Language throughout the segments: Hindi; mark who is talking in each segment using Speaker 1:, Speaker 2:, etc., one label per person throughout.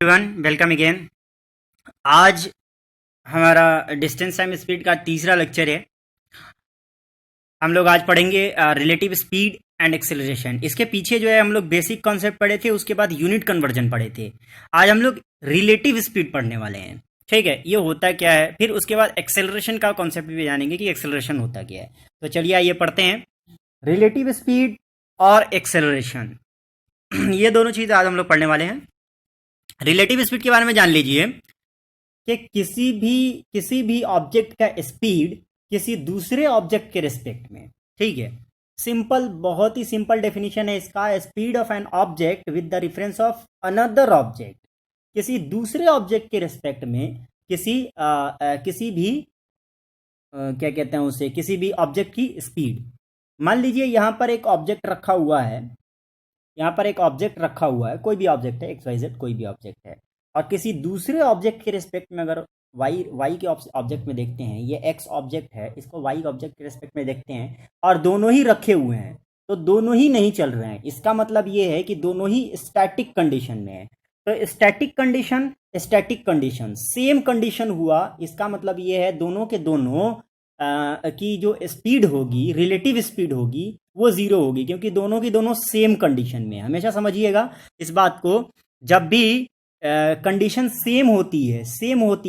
Speaker 1: Everyone welcome again. आज हमारा डिस्टेंस टाइम स्पीड का तीसरा लेक्चर है। हम लोग आज पढ़ेंगे रिलेटिव स्पीड एंड एक्सेलरेशन। इसके पीछे जो है हम लोग बेसिक कॉन्सेप्ट पढ़े थे, उसके बाद यूनिट कन्वर्जन पढ़े थे। आज हम लोग रिलेटिव स्पीड पढ़ने वाले हैं। ठीक है, ये होता क्या है, फिर उसके बाद एक्सेलरेशन का कॉन्सेप्ट भी जानेंगे कि एक्सेलरेशन होता क्या है। तो चलिए आइए पढ़ते हैं रिलेटिव स्पीड और एक्सेलरेशन। ये दोनों चीज़ आज हम लोग पढ़ने वाले हैं। रिलेटिव स्पीड के बारे में जान लीजिए कि किसी भी ऑब्जेक्ट का स्पीड किसी दूसरे ऑब्जेक्ट के रिस्पेक्ट में। ठीक है, सिंपल, बहुत ही सिंपल डेफिनेशन है इसका। Speed of an object with the reference of another object, किसी दूसरे ऑब्जेक्ट के रिस्पेक्ट में किसी भी क्या कहते हैं उसे, किसी भी ऑब्जेक्ट की स्पीड। मान लीजिए यहाँ पर एक ऑब्जेक्ट रखा हुआ है, कोई भी ऑब्जेक्ट है, एक्स वाई जेड कोई भी ऑब्जेक्ट है, और किसी दूसरे ऑब्जेक्ट के रिस्पेक्ट में अगर वाई के ऑब्जेक्ट में देखते हैं, ये एक्स ऑब्जेक्ट है, इसको वाई ऑब्जेक्ट के रिस्पेक्ट में देखते हैं और दोनों ही रखे हुए हैं, तो दोनों ही नहीं चल रहे हैं। इसका मतलब ये है कि दोनों ही स्टैटिक कंडीशन में है। तो स्टैटिक कंडीशन सेम कंडीशन हुआ, इसका मतलब ये है दोनों के दोनों की जो स्पीड होगी, रिलेटिव स्पीड होगी, वो जीरो होगी, क्योंकि दोनों की दोनों सेम कंडीशन में। हमेशा समझिएगा इस बात को, जब भी कंडीशन सेम होती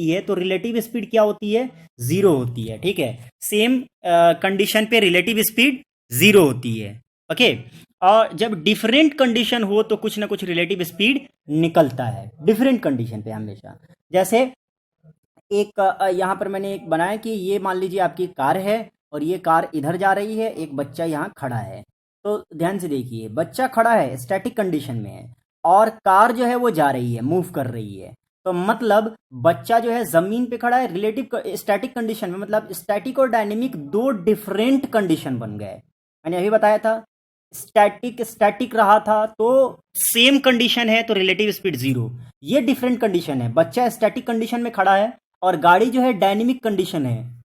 Speaker 1: है तो रिलेटिव स्पीड क्या होती है, जीरो होती है। ठीक है, सेम कंडीशन पे रिलेटिव स्पीड जीरो होती है। ओके, और जब डिफरेंट कंडीशन हो तो कुछ ना कुछ रिलेटिव स्पीड निकलता है डिफरेंट कंडीशन पे हमेशा। जैसे एक यहाँ पर मैंने एक बनाया कि ये मान लीजिए आपकी कार है और ये कार इधर जा रही है, एक बच्चा यहाँ खड़ा है। तो ध्यान से देखिए, बच्चा खड़ा है, स्टैटिक कंडीशन में है, और कार जो है वो जा रही है, मूव कर रही है। तो मतलब बच्चा जो है जमीन पे खड़ा है रिलेटिव स्टैटिक कंडीशन में, मतलब स्टैटिक और डायनेमिक दो डिफरेंट कंडीशन बन गए। मैंने अभी बताया था स्टैटिक रहा था तो सेम कंडीशन है तो रिलेटिव स्पीड जीरो। ये डिफरेंट कंडीशन है, बच्चा स्टैटिक कंडीशन में खड़ा है और गाड़ी जो है डायनेमिक कंडीशन है,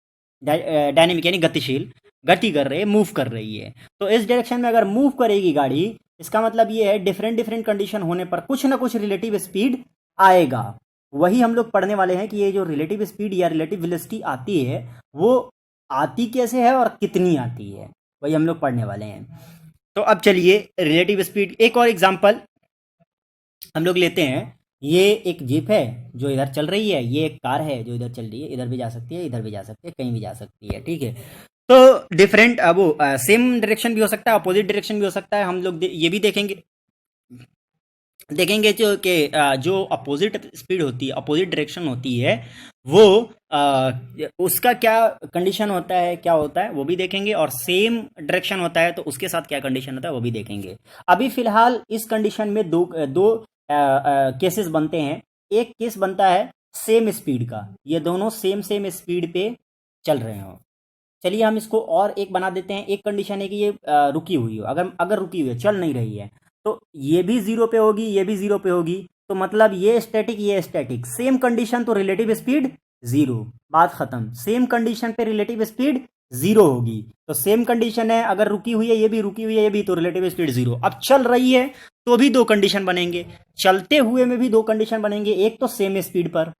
Speaker 1: डायनेमिक यानी गतिशील, गति कर रही है, मूव कर रही है। तो इस डायरेक्शन में अगर मूव करेगी गाड़ी, इसका मतलब ये है डिफरेंट कंडीशन होने पर कुछ ना कुछ रिलेटिव स्पीड आएगा। वही हम लोग पढ़ने वाले हैं कि ये जो रिलेटिव स्पीड या रिलेटिव वेलोसिटी आती है वो आती कैसे है और कितनी आती है, वही हम लोग पढ़ने वाले हैं। तो अब चलिए रिलेटिव स्पीड, एक और एग्जांपल हम लोग लेते हैं। ये एक जीप है जो इधर चल रही है, ये एक कार है जो इधर चल रही है, इधर भी जा सकती है, इधर भी जा सकती है, कहीं भी जा सकती है। ठीक है, तो डिफरेंट वो सेम डायरेक्शन भी हो सकता है, अपोजिट डायरेक्शन भी हो सकता है। हम लोग ये भी देखेंगे जो अपोजिट स्पीड होती है, अपोजिट डायरेक्शन होती है, वो उसका क्या कंडीशन होता है, क्या होता है वो भी देखेंगे, और सेम डायरेक्शन होता है तो उसके साथ क्या कंडीशन होता है वो भी देखेंगे। अभी फिलहाल इस कंडीशन में दो केसेस बनते हैं। एक केस बनता है सेम स्पीड का, ये दोनों सेम स्पीड पे चल रहे हो। चलिए हम इसको और एक बना देते हैं। एक कंडीशन है कि ये रुकी हुई हो, अगर रुकी हुई है, चल नहीं रही है, तो ये भी जीरो पे होगी, ये भी जीरो पे होगी। तो मतलब ये स्टैटिक, सेम कंडीशन तो रिलेटिव स्पीड जीरो, बात खत्म। सेम कंडीशन पे रिलेटिव स्पीड जीरो होगी। तो सेम कंडीशन है, अगर रुकी हुई है, ये भी रुकी हुई है, ये भी, तो रिलेटिव स्पीड जीरो। अब चल रही है तो भी दो कंडीशन बनेंगे, चलते हुए में भी दो कंडीशन बनेंगे। एक तो सेम स्पीड पर,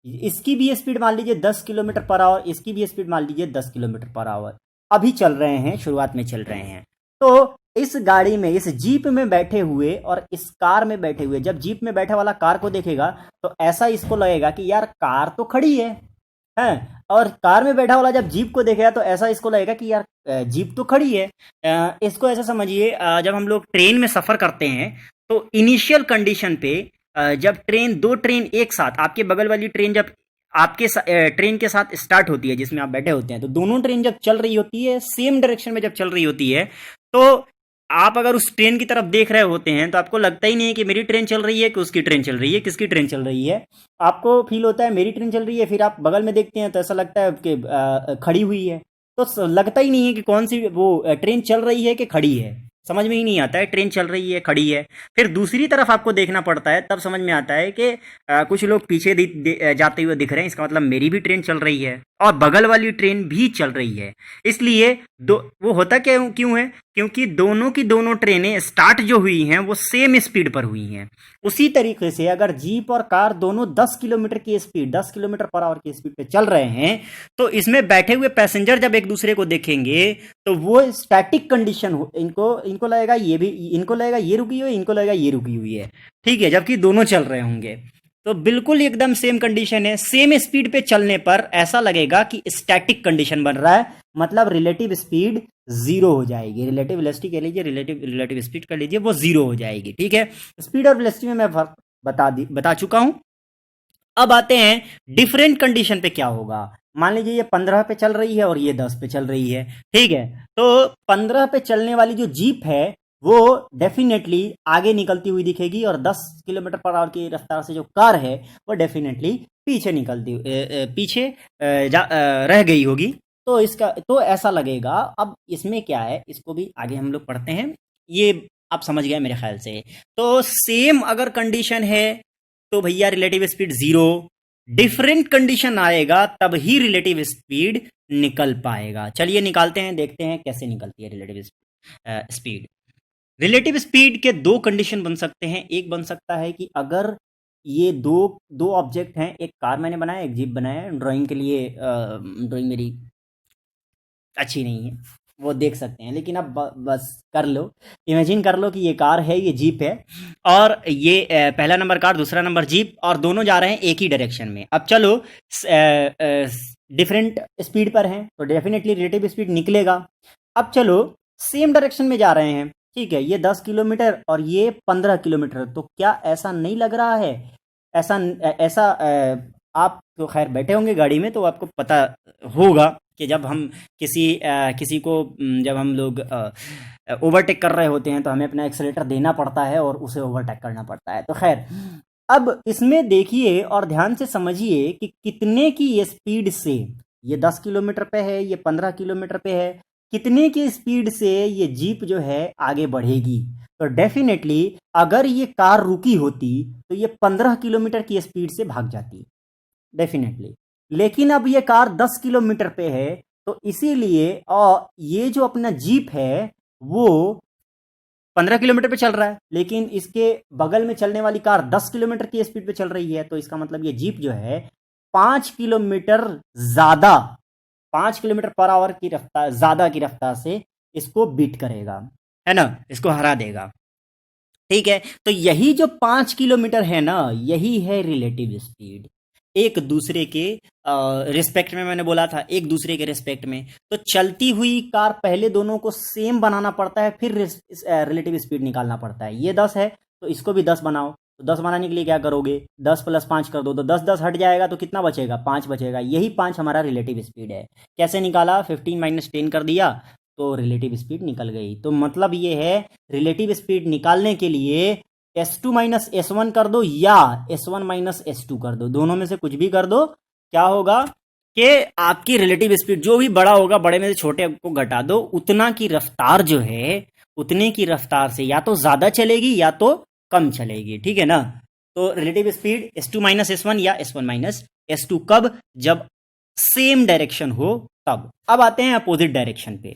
Speaker 1: इसकी भी स्पीड मान लीजिए 10 किलोमीटर पर आवर, इसकी भी स्पीड मान लीजिए 10 किलोमीटर पर आवर, अभी चल रहे हैं, शुरुआत में चल रहे हैं। तो इस गाड़ी में, इस जीप में बैठे हुए और इस कार में बैठे हुए, जब जीप में बैठा वाला कार को देखेगा तो ऐसा इसको लगेगा कि यार कार तो खड़ी है, और कार में बैठा वाला जब जीप को देखेगा तो ऐसा इसको लगेगा कि यार जीप तो खड़ी है। इसको ऐसा समझिए, जब हम लोग ट्रेन में सफ़र करते हैं तो इनिशियल कंडीशन पे जब दो ट्रेन एक साथ, आपके बगल वाली ट्रेन जब आपके ट्रेन के साथ स्टार्ट होती है जिसमें आप बैठे होते हैं, तो दोनों ट्रेन जब चल रही होती है, सेम डायरेक्शन में जब चल रही होती है, तो आप अगर उस ट्रेन की तरफ देख रहे होते हैं तो आपको लगता ही नहीं है कि मेरी ट्रेन चल रही है कि उसकी ट्रेन चल रही है, किसकी ट्रेन चल रही है। आपको फील होता है मेरी ट्रेन चल रही है, फिर आप बगल में देखते हैं तो ऐसा लगता है कि खड़ी हुई है। तो लगता ही नहीं है कि कौन सी वो ट्रेन चल रही है कि खड़ी है, समझ में ही नहीं आता है ट्रेन चल रही है खड़ी है। फिर दूसरी तरफ आपको देखना पड़ता है, तब समझ में आता है कि कुछ लोग पीछे जाते हुए दिख रहे हैं, इसका मतलब मेरी भी ट्रेन चल रही है। और बगल वाली ट्रेन भी चल रही है। इसलिए दो वो होता क्यों है, क्योंकि दोनों की दोनों ट्रेनें स्टार्ट जो हुई हैं वो सेम स्पीड पर हुई हैं। उसी तरीके से अगर जीप और कार दोनों 10 किलोमीटर की स्पीड 10 किलोमीटर पर आवर की स्पीड पे चल रहे हैं, तो इसमें बैठे हुए पैसेंजर जब एक दूसरे को देखेंगे तो वो स्टैटिक कंडीशन हो, इनको इनको लगेगा ये भी, इनको लगेगा ये रुकी हुई, इनको लगेगा ये रुकी हुई है, ठीक है, जबकि दोनों चल रहे होंगे। तो बिल्कुल एकदम सेम कंडीशन है। सेम स्पीड पे चलने पर ऐसा लगेगा कि स्टैटिक कंडीशन बन रहा है, मतलब रिलेटिव स्पीड जीरो हो जाएगी। रिलेटिव वेलोसिटी कह लीजिए, रिलेटिव स्पीड कर लीजिए, वो जीरो हो जाएगी, ठीक है। स्पीड और वेलोसिटी में मैं फर्क बता चुका हूं। अब आते हैं डिफरेंट कंडीशन पे क्या होगा। मान लीजिए ये 15 पे चल रही है और ये 10 पे चल रही है, ठीक है। तो 15 पे चलने वाली जो जीप है वो डेफिनेटली आगे निकलती हुई दिखेगी, और 10 किलोमीटर पर आवर की रफ्तार से जो कार है वो डेफिनेटली पीछे निकलती पीछे रह गई होगी। तो इसका तो ऐसा लगेगा। अब इसमें क्या है, इसको भी आगे हम लोग पढ़ते हैं, ये आप समझ गए मेरे ख्याल से। तो सेम अगर कंडीशन है तो भैया relative speed zero, different condition आएगा तब ही रिलेटिव स्पीड निकल पाएगा। चलिए निकालते हैं, देखते हैं कैसे निकलती है रिलेटिव स्पीड। रिलेटिव स्पीड के दो कंडीशन बन सकते हैं। एक बन सकता है कि अगर ये दो दो ऑब्जेक्ट हैं, एक कार मैंने बनाया, एक जीप बनाया। ड्राइंग के लिए ड्राइंग मेरी अच्छी नहीं है, वो देख सकते हैं, लेकिन अब बस कर लो, इमेजिन कर लो कि ये कार है, ये जीप है, और ये पहला नंबर कार, दूसरा नंबर जीप, और दोनों जा रहे हैं एक ही डायरेक्शन में। अब चलो डिफरेंट स्पीड पर हैं तो डेफिनेटली रिलेटिव स्पीड निकलेगा। अब चलो सेम डायरेक्शन में जा रहे हैं, ठीक है, ये 10 किलोमीटर और ये 15 किलोमीटर, तो क्या ऐसा नहीं लग रहा है, ऐसा ऐसा आप तो खैर बैठे होंगे गाड़ी में तो आपको पता होगा कि जब हम किसी को जब हम लोग ओवरटेक कर रहे होते हैं तो हमें अपना एक्सेलेरेटर देना पड़ता है और उसे ओवरटेक करना पड़ता है। तो खैर अब इसमें देखिए और ध्यान से समझिए कि कितने की ये स्पीड से, ये 10 किलोमीटर पे है, ये 15 किलोमीटर पे है, कितने की स्पीड से ये जीप जो है आगे बढ़ेगी। तो डेफिनेटली अगर ये कार रुकी होती तो ये 15 किलोमीटर की स्पीड से भाग जाती डेफिनेटली, लेकिन अब ये कार 10 किलोमीटर पे है, तो इसीलिए और ये जो अपना जीप है वो 15 किलोमीटर पे चल रहा है, लेकिन इसके बगल में चलने वाली कार 10 किलोमीटर की स्पीड पे चल रही है। तो इसका मतलब ये जीप जो है 5 किलोमीटर ज्यादा 5 किलोमीटर पर आवर की रफ्तार ज्यादा की रफ्तार से इसको बीट करेगा, है ना, इसको हरा देगा, ठीक है। तो यही जो 5 किलोमीटर है ना, यही है रिलेटिव स्पीड। एक दूसरे के रिस्पेक्ट में, मैंने बोला था एक दूसरे के रिस्पेक्ट में, तो चलती हुई कार पहले दोनों को सेम बनाना पड़ता है, फिर रिलेटिव स्पीड निकालना पड़ता है। ये 10 है तो इसको भी 10 बनाओ, तो 10 बनाने के लिए क्या करोगे, 10 + 5 कर दो, तो 10 10 हट जाएगा, तो कितना बचेगा, 5 बचेगा। यही 5 हमारा रिलेटिव स्पीड है। कैसे निकाला, 15 - 10 कर दिया तो रिलेटिव स्पीड निकल गई। तो मतलब ये है रिलेटिव स्पीड निकालने के लिए S2 - S1 कर दो या S1 - S2 कर दो, दोनों में से कुछ भी कर दो। क्या होगा कि आपकी रिलेटिव स्पीड जो भी बड़ा होगा, बड़े में से छोटे को घटा दो, उतना की रफ्तार जो है उतने की रफ्तार से या तो ज्यादा चलेगी या तो कम चलेगी, ठीक है ना। तो रिलेटिव स्पीड S2 - S1 या S1 - S2 कब, जब सेम डायरेक्शन हो तब। अब आते हैं अपोजिट डायरेक्शन पे।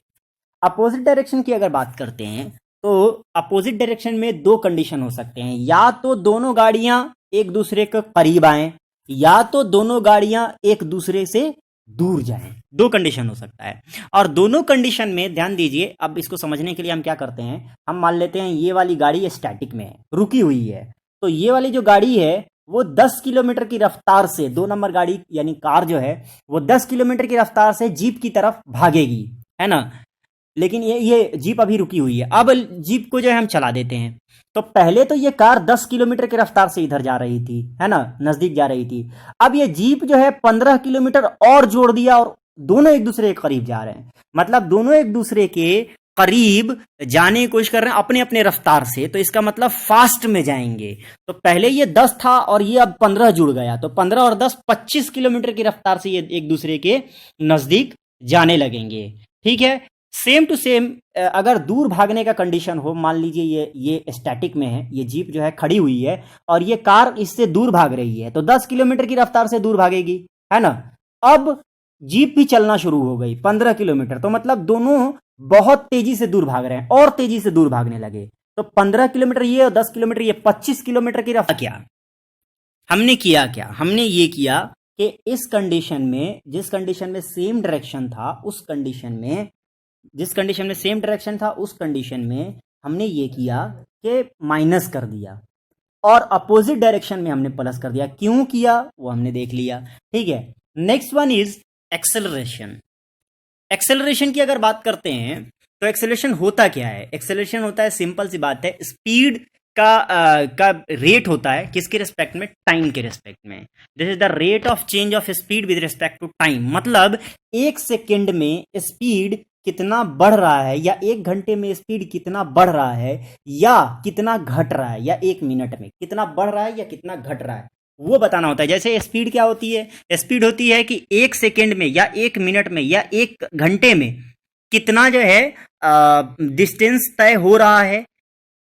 Speaker 1: अपोजिट डायरेक्शन की अगर बात करते हैं तो अपोजिट डायरेक्शन में दो कंडीशन हो सकते हैं, या तो दोनों गाड़ियां एक दूसरे के करीब आए या तो दोनों गाड़ियां एक दूसरे से दूर जाएं। दो कंडीशन हो सकता है, और दोनों कंडीशन में ध्यान दीजिए। अब इसको समझने के लिए हम क्या करते हैं, हम मान लेते हैं ये वाली गाड़ी स्टैटिक में है, रुकी हुई है, तो ये वाली जो गाड़ी है वो 10 किलोमीटर की रफ्तार से, 2 नंबर गाड़ी यानी कार जो है वो 10 किलोमीटर की रफ्तार से जीप की तरफ भागेगी, है ना। लेकिन ये जीप अभी रुकी हुई है। अब जीप को जो है हम चला देते हैं, तो पहले तो ये कार 10 किलोमीटर की रफ्तार से इधर जा रही थी, है ना, नजदीक जा रही थी। अब ये जीप जो है 15 किलोमीटर और जोड़ दिया और दोनों एक दूसरे के करीब जा रहे हैं, मतलब दोनों एक दूसरे के करीब जाने की कोशिश कर रहे हैं अपने अपने रफ्तार से। तो इसका मतलब फास्ट में जाएंगे। तो पहले ये 10 था और ये अब 15 जुड़ गया, तो 15 और 10 25 किलोमीटर की रफ्तार से ये एक दूसरे के नजदीक जाने लगेंगे, ठीक है। सेम टू सेम अगर दूर भागने का कंडीशन हो, मान लीजिए ये स्टैटिक में है, ये जीप जो है खड़ी हुई है और ये कार इससे दूर भाग रही है, तो 10 किलोमीटर की रफ्तार से दूर भागेगी, है ना। अब जीप भी चलना शुरू हो गई 15 किलोमीटर, तो मतलब दोनों बहुत तेजी से दूर भाग रहे हैं और तेजी से दूर भागने लगे। तो 15 किलोमीटर ये और 10 किलोमीटर ये, 25 किलोमीटर की रफ्तार। क्या हमने किया, क्या हमने ये किया कि इस कंडीशन में, जिस कंडीशन में सेम डायरेक्शन था उस कंडीशन में, जिस कंडीशन में सेम डायरेक्शन था उस कंडीशन में हमने ये किया कि माइनस कर दिया और अपोजिट डायरेक्शन में हमने प्लस कर दिया। क्यों किया वो हमने देख लिया, ठीक है। Next one is acceleration. Acceleration की अगर बात करते हैं तो एक्सेलरेशन होता क्या है? एक्सेलरेशन होता है, सिंपल सी बात है, स्पीड का रेट होता है किसके रिस्पेक्ट में? टाइम के रिस्पेक्ट में। This is the rate of change of speed with respect to time. मतलब एक सेकेंड में स्पीड कितना बढ़ रहा है या एक घंटे में स्पीड कितना बढ़ रहा है या कितना घट रहा है, या एक मिनट में कितना बढ़ रहा है या कितना घट रहा है, वो बताना होता है। जैसे स्पीड क्या होती है? स्पीड होती है कि एक सेकेंड में या एक मिनट में या एक घंटे में कितना जो है डिस्टेंस तय हो रहा है,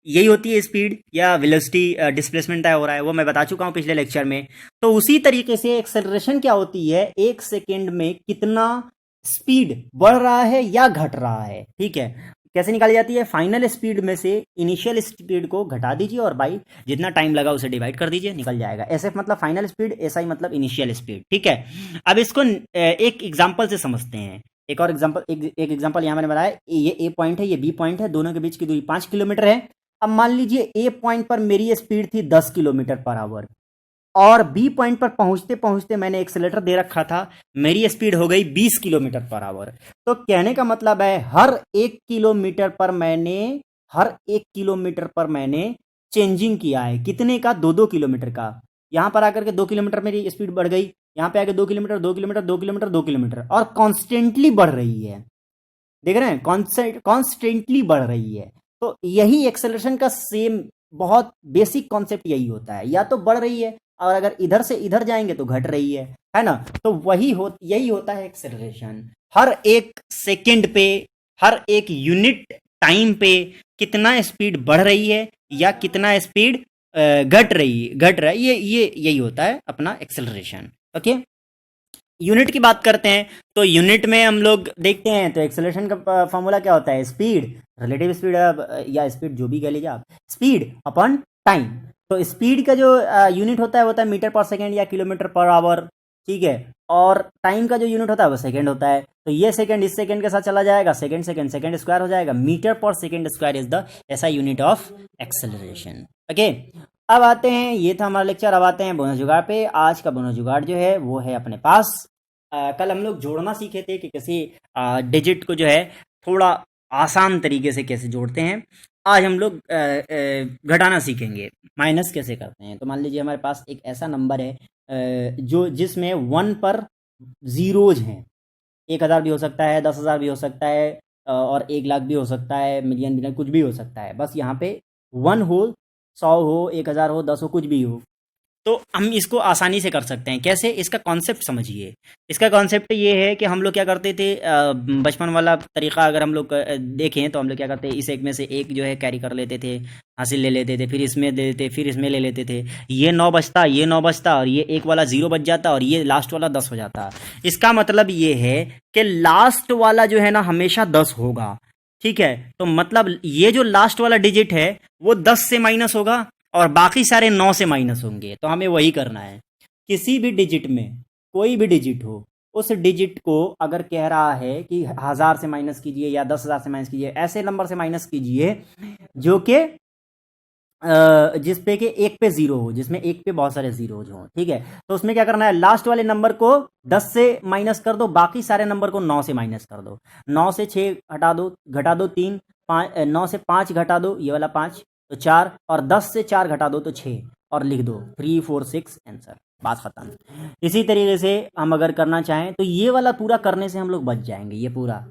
Speaker 1: यही होती है स्पीड, या वेलोसिटी डिस्प्लेसमेंट तय हो रहा है, वो मैं बता चुका हूं पिछले लेक्चर में। तो उसी तरीके से एक्सेलरेशन क्या होती है? एक सेकेंड में कितना स्पीड बढ़ रहा है या घट रहा है, ठीक है। कैसे निकाली जाती है? फाइनल स्पीड में से इनिशियल स्पीड को घटा दीजिए और बाई जितना टाइम लगा उसे डिवाइड कर दीजिए, निकल जाएगा। एसएफ मतलब फाइनल स्पीड, एसआई मतलब इनिशियल स्पीड, ठीक है। अब इसको एक एग्जांपल से समझते हैं। एक और एग्जांपल, एक एग्जांपल यहाँ मैंने बनाया, ये ए पॉइंट है, ये बी पॉइंट है, दोनों के बीच की दूरी 5 किलोमीटर है। अब मान लीजिए ए पॉइंट पर मेरी स्पीड थी 10 किलोमीटर पर आवर और बी पॉइंट पर पहुंचते पहुंचते मैंने एक्सेलेटर दे रखा था, मेरी स्पीड हो गई 20 किलोमीटर पर आवर। तो कहने का मतलब है हर एक किलोमीटर पर मैंने चेंजिंग किया है। कितने का? 2-2 किलोमीटर का। यहां पर आकर के 2 किलोमीटर मेरी स्पीड बढ़ गई, यहां पे आके 2 किलोमीटर 2 किलोमीटर 2 किलोमीटर 2 किलोमीटर, और कॉन्स्टेंटली बढ़ रही है। देख रहे हैं, कॉन्स्टेंटली बढ़ रही है। तो यही एक्सेलरेशन का सेम बहुत बेसिक कॉन्सेप्ट यही होता है, या तो बढ़ रही है और अगर इधर से इधर जाएंगे तो घट रही है ना। तो यही होता है एक्सेलरेशन। हर एक सेकंड पे, हर एक यूनिट टाइम पे कितना स्पीड बढ़ रही है या कितना स्पीड घट रहा है, ये यही होता है अपना एक्सेलरेशन, ओके। यूनिट की बात करते हैं तो यूनिट में हम लोग देखते हैं तो एक्सेलरेशन का फॉर्मूला क्या होता है? स्पीड, रिलेटिव स्पीड या स्पीड जो भी कह लीजिए आप, स्पीड अपॉन टाइम। तो स्पीड का जो यूनिट होता है मीटर पर सेकेंड या किलोमीटर पर आवर, ठीक है। और टाइम का जो यूनिट होता है वो सेकेंड होता है। तो ये सेकेंड इस सेकेंड के साथ चला जाएगा, सेकेंड सेकेंड सेकेंड स्क्वायर हो जाएगा। मीटर पर सेकेंड स्क्वायर इज द ऐसा यूनिट ऑफ एक्सेलरेशन, ओके। अब आते हैं, ये था हमारा लेक्चर। अब आते हैं बोनस जुगाड़ पे। आज का बोनस जुगाड़ जो है वो है अपने पास, कल हम लोग जोड़ना सीखे थे कि किसी डिजिट को जो है थोड़ा आसान तरीके से कैसे जोड़ते हैं। आज हम लोग घटाना सीखेंगे, माइनस कैसे करते हैं। तो मान लीजिए हमारे पास एक ऐसा नंबर है जो जिसमें 1 पर जीरोज हैं। 1000 भी हो सकता है, 10,000 भी हो सकता है, और 1,00,000 भी हो सकता है, मिलियन बिलियन कुछ भी हो सकता है। बस यहाँ पे 1 हो, 100 हो, 1000 हो, 10 हो, कुछ भी हो। तो हम इसको आसानी से कर सकते हैं। कैसे? इसका कॉन्सेप्ट समझिए। इसका कॉन्सेप्ट ये है कि हम लोग क्या करते थे, बचपन वाला तरीका अगर हम लोग देखें तो हम लोग क्या करते, इस एक में से एक जो है कैरी कर लेते थे, हासिल ले लेते थे, फिर इसमें दे देते, फिर इसमें ले लेते थे। ये 9 बचता, ये 9 बचता, और ये एक वाला 0 बच जाता, और ये लास्ट वाला 10 हो जाता। इसका मतलब ये है कि लास्ट वाला जो है ना हमेशा 10 होगा, ठीक है। तो मतलब ये जो लास्ट वाला डिजिट है वो 10 से माइनस होगा और बाकी सारे 9 से माइनस होंगे। तो हमें वही करना है। किसी भी डिजिट में, कोई भी डिजिट हो, उस डिजिट को अगर कह रहा है कि 1000 से माइनस कीजिए या 10,000 से माइनस कीजिए, ऐसे नंबर से माइनस कीजिए जो कि जिसपे कि एक पे 0 हो, जिसमें एक पे बहुत सारे जीरोज हो, ठीक है। तो उसमें क्या करना है, लास्ट वाले नंबर को 10 से माइनस कर दो, बाकी सारे नंबर को 9 से माइनस कर दो। 9 से 6 हटा दो, घटा दो 3, 9 से 5 घटा दो, ये वाला 5 तो 4, और 10 से 4 घटा दो तो 6, और लिख दो 3 4 6 आंसर, बात खत्म। इसी तरीके से हम अगर करना चाहें तो ये वाला पूरा करने से हम लोग बच जाएंगे, ये पूरा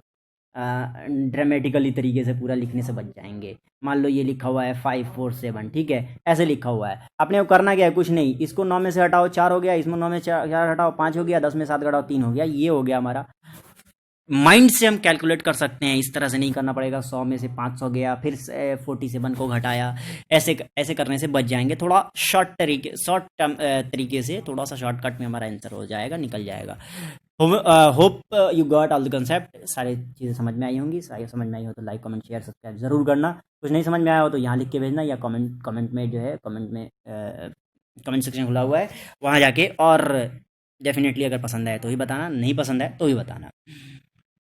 Speaker 1: ड्रामेटिकली तरीके से पूरा लिखने से बच जाएंगे। मान लो ये लिखा हुआ है 5 4 7, ठीक है, ऐसे लिखा हुआ है। अपने को करना क्या है, कुछ नहीं, इसको 9 में से हटाओ 4 हो गया, इसमें 9 में 4 हटाओ 5 हो गया, 10 में 7 घटाओ 3 हो गया, ये हो गया हमारा। माइंड से हम कैलकुलेट कर सकते हैं, इस तरह से नहीं करना पड़ेगा। 100 में से 500 गया, फिर 47 को घटाया, ऐसे ऐसे करने से बच जाएंगे। थोड़ा शॉर्ट तरीके से, थोड़ा सा शॉर्टकट में हमारा आंसर हो जाएगा, निकल जाएगा। Hope you got all the concept, सारी चीज़ें समझ में आई होंगी। सारी समझ में आई हो तो लाइक कमेंट शेयर सब्सक्राइब ज़रूर करना। कुछ नहीं समझ में आया हो तो यहाँ लिख के भेजना, या कमेंट में जो है कमेंट सेक्शन खुला हुआ है, वहाँ जाके। और डेफिनेटली अगर पसंद आए तो ही बताना, नहीं पसंद आए तो ही बताना।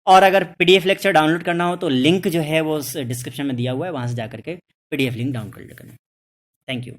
Speaker 1: और अगर पीडीएफ लेक्चर डाउनलोड करना हो तो लिंक जो है वो डिस्क्रिप्शन में दिया हुआ है, वहाँ से जा करके पीडीएफ लिंक डाउनलोड कर लेना। Thank you.